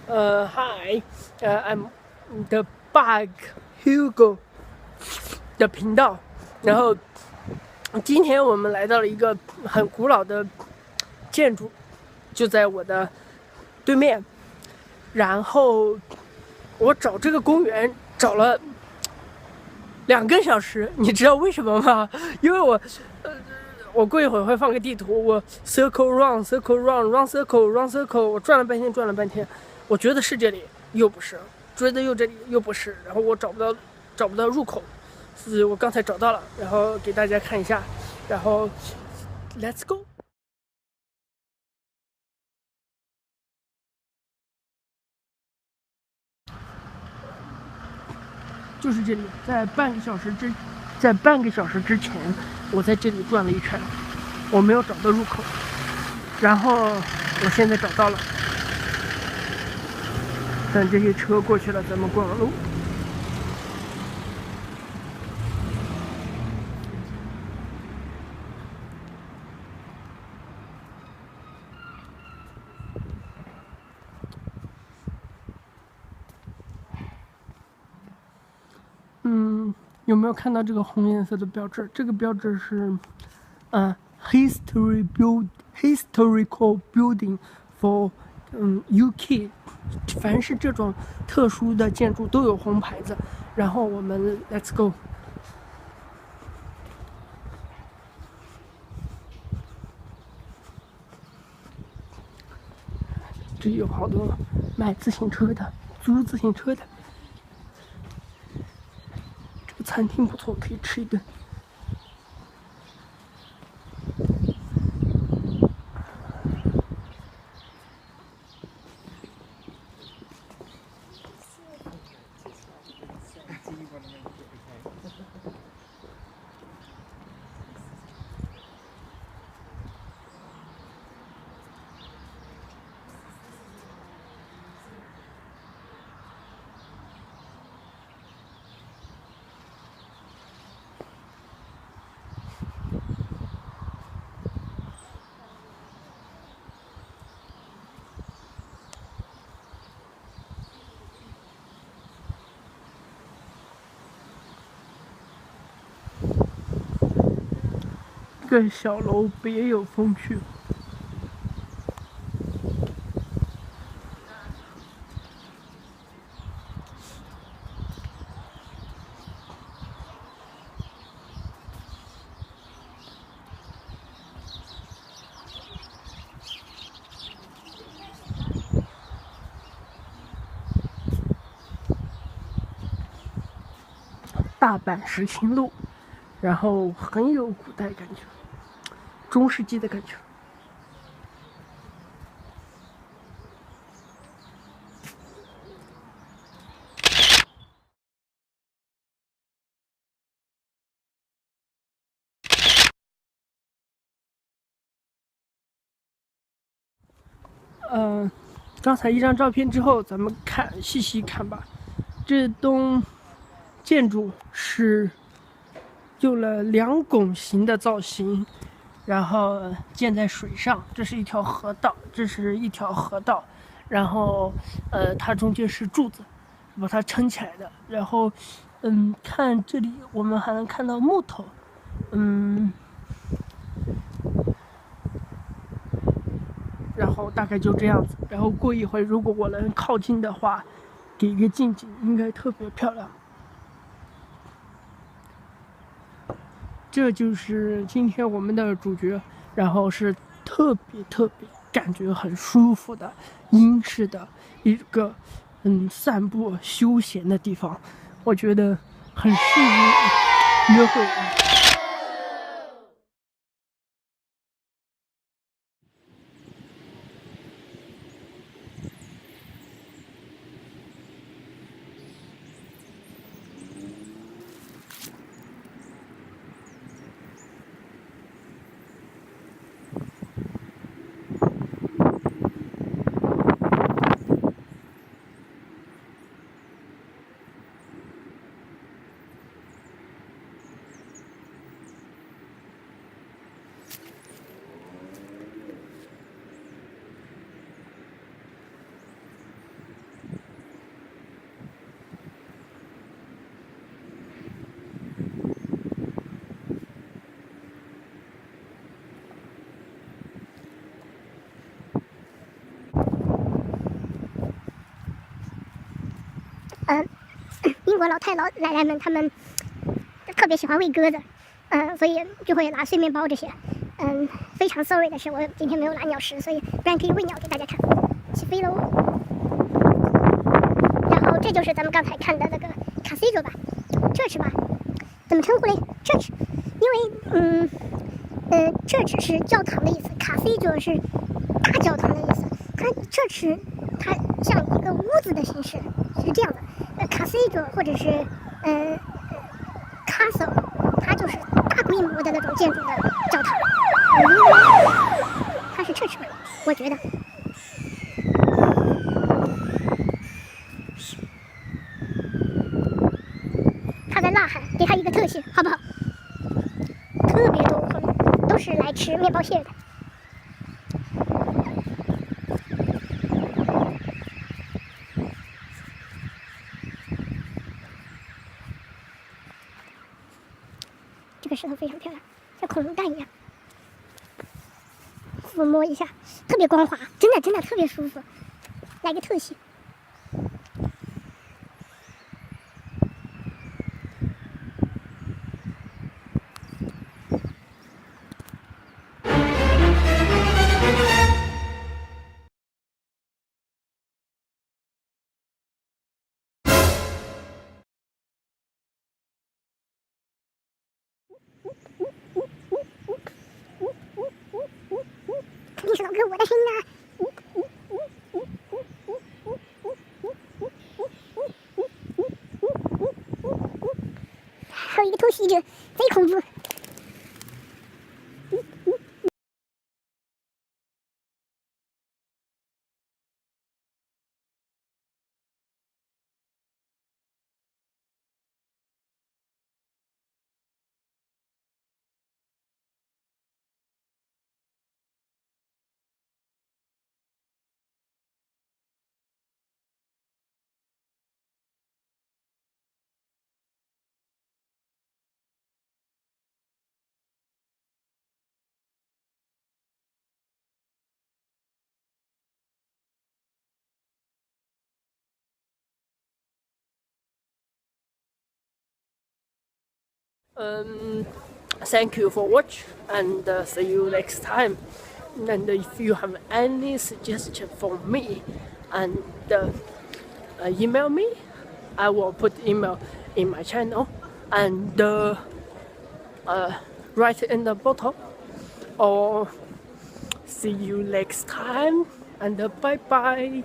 Hi，I'm the Bug Hugo 的频道。然后今天我们来到了一个很古老的建筑，就在我的对面。然后我找这个公园找了2个小时，你知道为什么吗？因为我过一会儿会放个地图，我 circle round circle round round circle round circle， 我转了半天，我觉得是这里，又不是，觉得又这里又不是，然后我找不到入口，我刚才找到了，然后给大家看一下，然后 let's go。就是这里，在半个小时之前，我在这里转了一圈，我没有找到入口，然后我现在找到了，等这些车过去了，咱们过马路。有没有看到这个红颜色的标志？这个标志是historical building for UK。凡是这种特殊的建筑都有红牌子。然后我们 let's go。这里有好多卖自行车的、租自行车的。这个餐厅不错，可以吃一顿。这个小楼别有风趣。大阪石青路，然后很有古代感觉，中世纪的感觉。刚才一张照片之后，咱们细细看吧。这栋建筑是用了2拱形的造型，然后建在水上。这是一条河道，然后它中间是柱子，把它撑起来的。然后看这里我们还能看到木头，然后大概就这样子。然后过一会儿，如果我能靠近的话，给一个近景，应该特别漂亮。这就是今天我们的主角，然后是特别感觉很舒服的英式的一个散步休闲的地方，我觉得很适宜约会。国老奶奶们他们特别喜欢喂鸽子，所以就会拿碎面包这些。非常 sorry 的是，我今天没有拿鸟食，所以不然可以喂鸟给大家看。起飞喽！然后这就是咱们刚才看的那个 cathedral 吧 ，church 吧，怎么称呼嘞 ？church， 因为church 是教堂的意思 ，cathedral 是大教堂的意思。它 church 它像一个屋子的形式，是这样的。cathedral 或者是castle， 它就是大规模的那种建筑的教堂。它是 church 吧，我觉得。他在呐喊，给他一个特写，好不好？特别多，都是来吃面包屑的。这个石头非常漂亮，像恐龙蛋一样。抚摸一下，特别光滑，真的特别舒服。来个特写。肯定是老哥我的声音啊！还有一个偷袭者，贼恐怖。Thank you for watching and see you next time. And if you have any suggestion for me, and email me, I will put email in my channel and write in the bottom. Or see you next time and bye bye.